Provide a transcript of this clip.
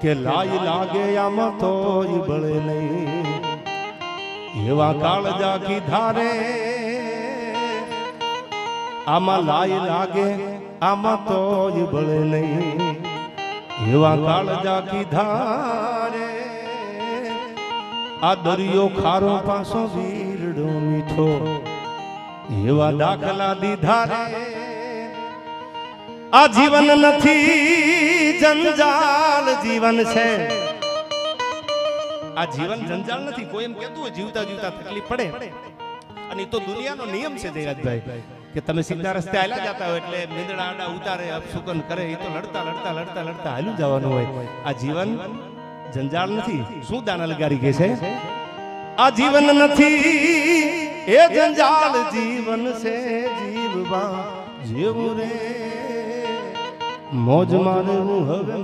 કે લાય લાગે આમાં તોય બળે નહીં એવા કાળજા કીધા રે આમાં લાય લાગે આમાં તોય બળે નહીં એવા કાળજા કીધા રે આ દરિયો ખારો પાસો વીરડો મીઠો એવા દાખલા દીધા રે આ જીવન નથી જંજાલ જીવન છે આ જીવન જંજાલ નથી કોઈ એમ કહેતું હોય જીવતા જીવતા તકલીફ પડે અને એ તો દુનિયાનો નિયમ છે જયરાજભાઈ કે તમે સીધા રસ્તે હાલ્યા જતા હોય એટલે નીંદડા આડા ઉતારે અપશુકન કરે એ તો લડતા લડતા લડતા લડતા હાલ્યું જવાનું હોય આ જીવન જંજાલ નથી શું દાના લગારી કે છે આ જીવન નથી એ જંજાલ જીવન છે જીવવા જેવું રે મોજ મારવું હવે